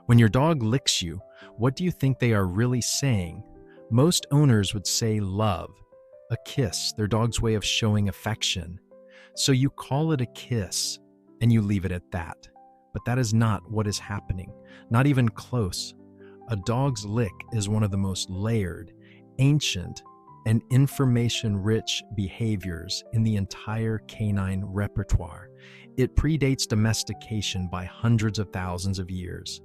When your dog licks you, what do you think they are really saying? Most owners would say love, a kiss, their dog's way of showing affection. So you call it a kiss and you leave it at that. But that is not what is happening, not even close. A dog's lick is one of the most layered, ancient, and information-rich behaviors in the entire canine repertoire. It predates domestication by hundreds of thousands of years.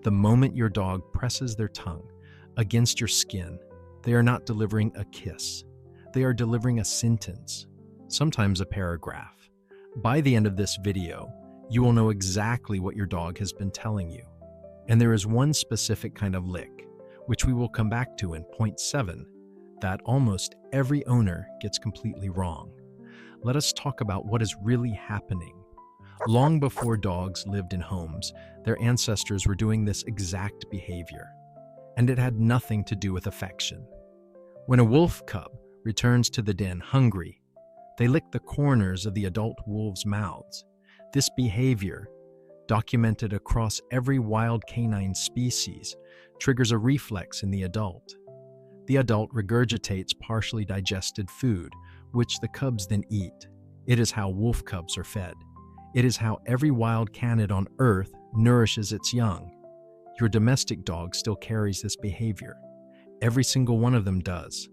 The moment your dog presses their tongue against your skin, they are not delivering a kiss. They are delivering a sentence, sometimes a paragraph. By the end of this video, you will know exactly what your dog has been telling you. And there is one specific kind of lick, which we will come back to in point 7, that almost every owner gets completely wrong. Let us talk about what is really happening. Long before dogs lived in homes, their ancestors were doing this exact behavior, and it had nothing to do with affection. When a wolf cub returns to the den hungry, they lick the corners of the adult wolves' mouths. This behavior, documented across every wild canine species, triggers a reflex in the adult. The adult regurgitates partially digested food, which the cubs then eat. It is how wolf cubs are fed. It is how every wild canid on Earth nourishes its young. Your domestic dog still carries this behavior. Every single one of them does.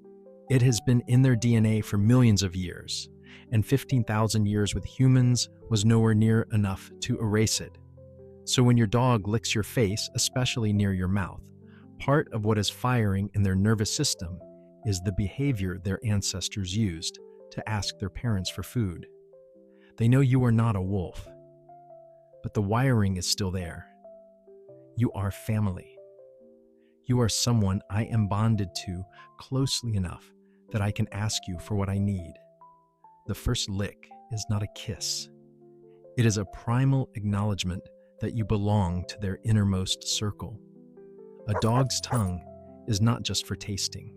It has been in their DNA for millions of years, and 15,000 years with humans was nowhere near enough to erase it. So when your dog licks your face, especially near your mouth, part of what is firing in their nervous system is the behavior their ancestors used to ask their parents for food. They know you are not a wolf, but the wiring is still there. You are family. You are someone I am bonded to closely enough that I can ask you for what I need. The first lick is not a kiss. It is a primal acknowledgement that you belong to their innermost circle. A dog's tongue is not just for tasting.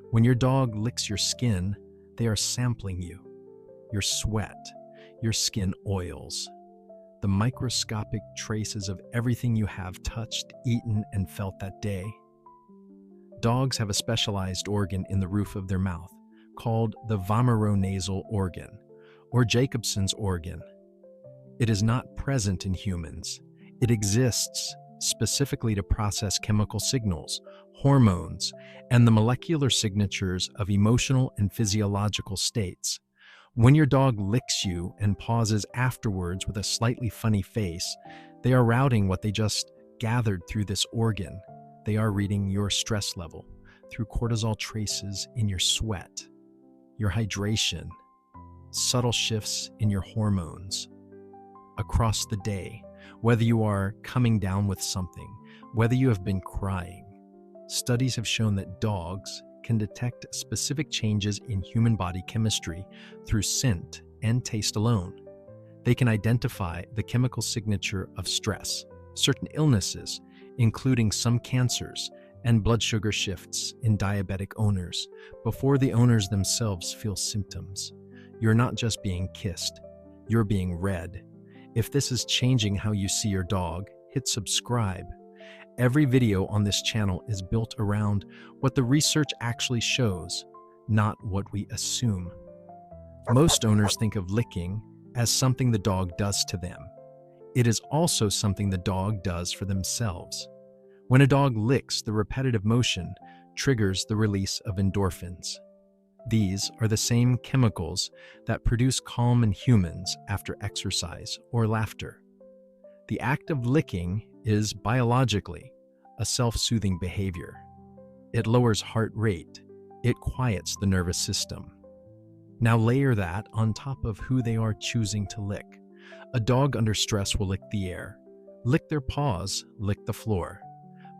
When your dog licks your skin, they are sampling you, your sweat, your skin oils, the microscopic traces of everything you have touched, eaten, and felt that day. Dogs have a specialized organ in the roof of their mouth called the vomeronasal organ, or Jacobson's organ. It is not present in humans. It exists specifically to process chemical signals, hormones, and the molecular signatures of emotional and physiological states. When your dog licks you and pauses afterwards with a slightly funny face, they are routing what they just gathered through this organ. They are reading your stress level through cortisol traces in your sweat, your hydration, subtle shifts in your hormones. Across the day, whether you are coming down with something, whether you have been crying, studies have shown that dogs can detect specific changes in human body chemistry through scent and taste alone. They can identify the chemical signature of stress, certain illnesses, including some cancers, and blood sugar shifts in diabetic owners before the owners themselves feel symptoms. You're not just being kissed, you're being read. If this is changing how you see your dog, hit subscribe. Every video on this channel is built around what the research actually shows, not what we assume. Most owners think of licking as something the dog does to them. It is also something the dog does for themselves. When a dog licks, the repetitive motion triggers the release of endorphins. These are the same chemicals that produce calm in humans after exercise or laughter. The act of licking is biologically a self-soothing behavior. It lowers heart rate. It quiets the nervous system. Now layer that on top of who they are choosing to lick. A dog under stress will lick the air, lick their paws, lick the floor.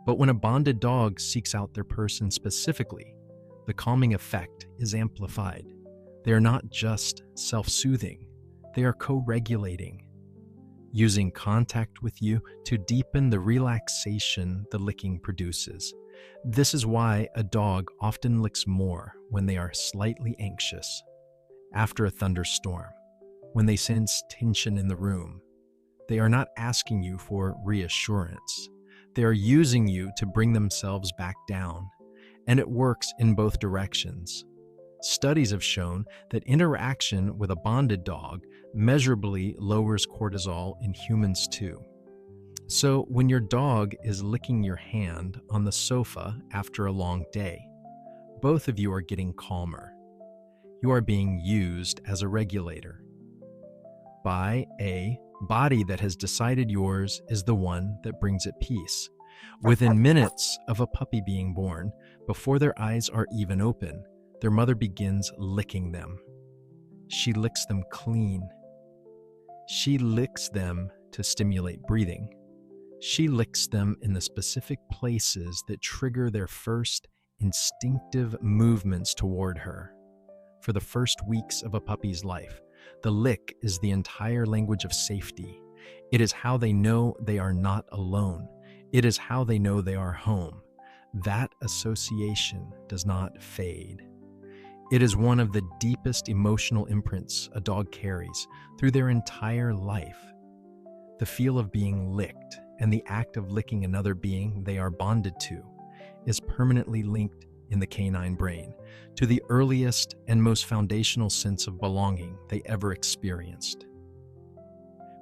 But when a bonded dog seeks out their person specifically, the calming effect is amplified. They are not just self-soothing, they are co-regulating, using contact with you to deepen the relaxation the licking produces. This is why a dog often licks more when they are slightly anxious, after a thunderstorm, when they sense tension in the room. They are not asking you for reassurance. They are using you to bring themselves back down, and it works in both directions. Studies have shown that interaction with a bonded dog measurably lowers cortisol in humans too. So, when your dog is licking your hand on the sofa after a long day, both of you are getting calmer. You are being used as a regulator by a body that has decided yours is the one that brings it peace. Within minutes of a puppy being born, before their eyes are even open, their mother begins licking them. She licks them clean. She licks them to stimulate breathing. She licks them in the specific places that trigger their first instinctive movements toward her. For the first weeks of a puppy's life, the lick is the entire language of safety. It is how they know they are not alone. It is how they know they are home. That association does not fade. It is one of the deepest emotional imprints a dog carries through their entire life. The feel of being licked and the act of licking another being they are bonded to is permanently linked in the canine brain to the earliest and most foundational sense of belonging they ever experienced.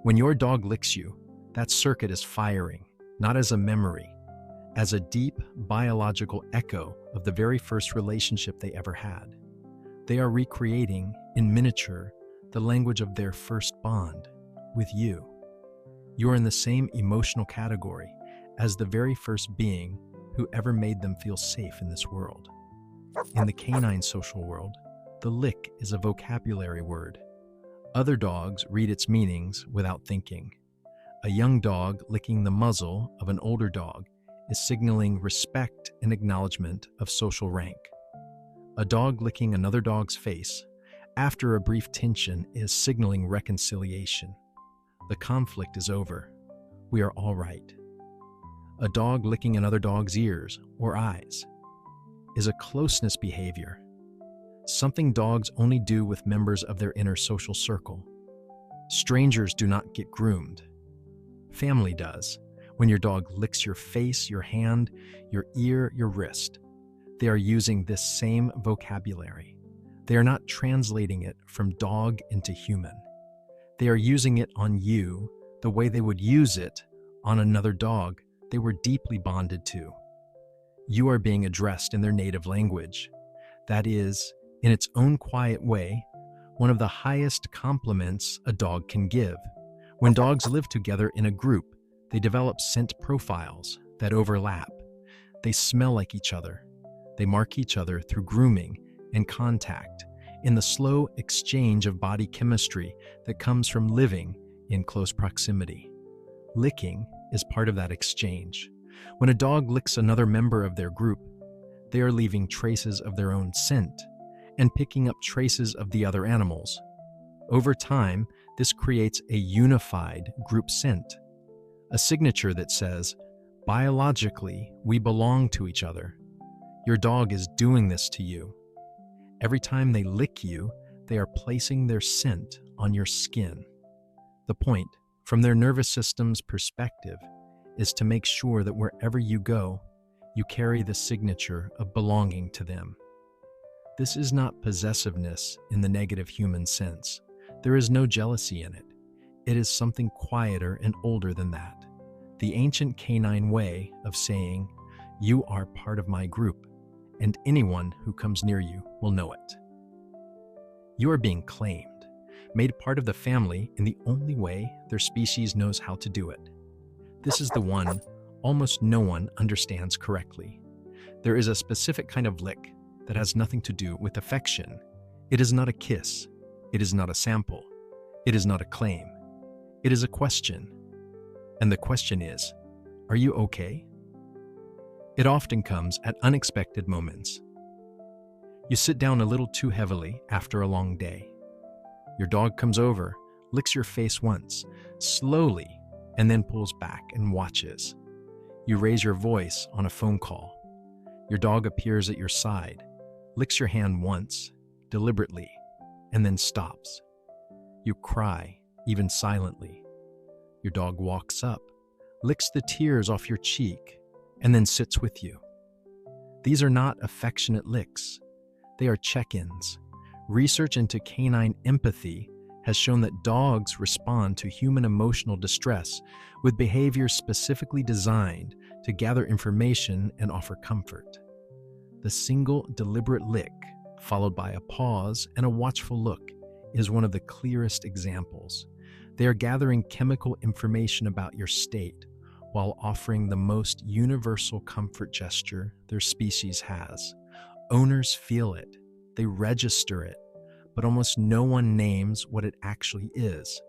When your dog licks you, that circuit is firing, not as a memory, as a deep biological echo of the very first relationship they ever had. They are recreating, in miniature, the language of their first bond with you. You are in the same emotional category as the very first being who ever made them feel safe in this world. In the canine social world, the lick is a vocabulary word. Other dogs read its meanings without thinking. A young dog licking the muzzle of an older dog is signaling respect and acknowledgement of social rank. A dog licking another dog's face after a brief tension is signaling reconciliation. The conflict is over. We are all right. A dog licking another dog's ears or eyes is a closeness behavior, something dogs only do with members of their inner social circle. Strangers do not get groomed. Family does. When your dog licks your face, your hand, your ear, your wrist, they are using this same vocabulary. They are not translating it from dog into human. They are using it on you the way they would use it on another dog they were deeply bonded to. You are being addressed in their native language. That is, in its own quiet way, one of the highest compliments a dog can give. When dogs live together in a group, they develop scent profiles that overlap. They smell like each other. They mark each other through grooming and contact, in the slow exchange of body chemistry that comes from living in close proximity. Licking is part of that exchange. When a dog licks another member of their group, they are leaving traces of their own scent and picking up traces of the other animals. Over time, this creates a unified group scent, a signature that says, biologically, we belong to each other. Your dog is doing this to you. Every time they lick you, they are placing their scent on your skin. The point, from their nervous system's perspective, is to make sure that wherever you go, you carry the signature of belonging to them. This is not possessiveness in the negative human sense. There is no jealousy in it. It is something quieter and older than that. The ancient canine way of saying, you are part of my group, and anyone who comes near you will know it. You are being claimed, made part of the family in the only way their species knows how to do it. This is the one almost no one understands correctly. There is a specific kind of lick that has nothing to do with affection. It is not a kiss. It is not a sample. It is not a claim. It is a question. And the question is, are you okay? It often comes at unexpected moments. You sit down a little too heavily after a long day. Your dog comes over, licks your face once, slowly, and then pulls back and watches. You raise your voice on a phone call. Your dog appears at your side, licks your hand once, deliberately, and then stops. You cry, even silently. Your dog walks up, licks the tears off your cheek, and then sits with you. These are not affectionate licks. They are check-ins. Research into canine empathy has shown that dogs respond to human emotional distress with behaviors specifically designed to gather information and offer comfort. The single deliberate lick, followed by a pause and a watchful look, is one of the clearest examples. They are gathering chemical information about your state while offering the most universal comfort gesture their species has. Owners feel it, they register it, but almost no one names what it actually is.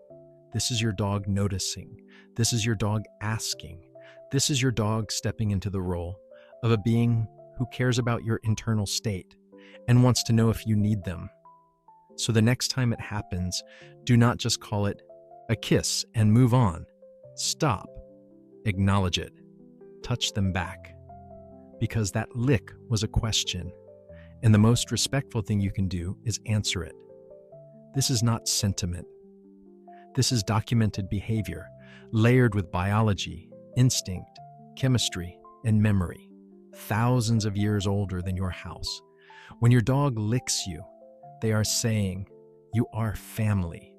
This is your dog noticing. This is your dog asking. This is your dog stepping into the role of a being who cares about your internal state and wants to know if you need them. So the next time it happens, do not just call it a kiss and move on. Stop. Acknowledge it. Touch them back. Because that lick was a question, and the most respectful thing you can do is answer it. This is not sentiment. This is documented behavior, layered with biology, instinct, chemistry, and memory, thousands of years older than your house. When your dog licks you, they are saying, "You are family."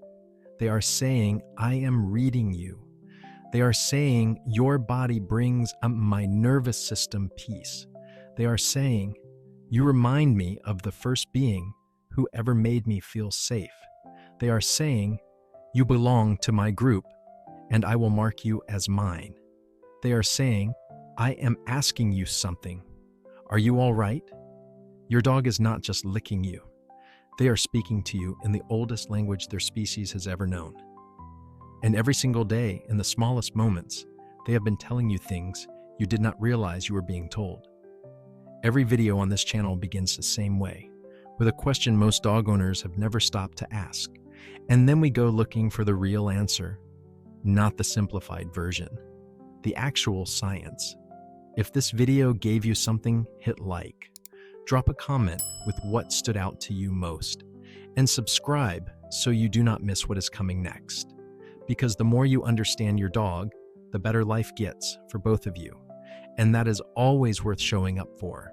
They are saying, "I am reading you." They are saying, "Your body brings my nervous system peace." They are saying, "You remind me of the first being who ever made me feel safe." They are saying, "You belong to my group, and I will mark you as mine." They are saying, "I am asking you something. Are you all right?" Your dog is not just licking you. They are speaking to you in the oldest language their species has ever known. And every single day, in the smallest moments, they have been telling you things you did not realize you were being told. Every video on this channel begins the same way, with a question most dog owners have never stopped to ask. And then we go looking for the real answer, not the simplified version, the actual science. If this video gave you something, hit like. Drop a comment with what stood out to you most, and subscribe so you do not miss what is coming next. Because the more you understand your dog, the better life gets for both of you. And that is always worth showing up for.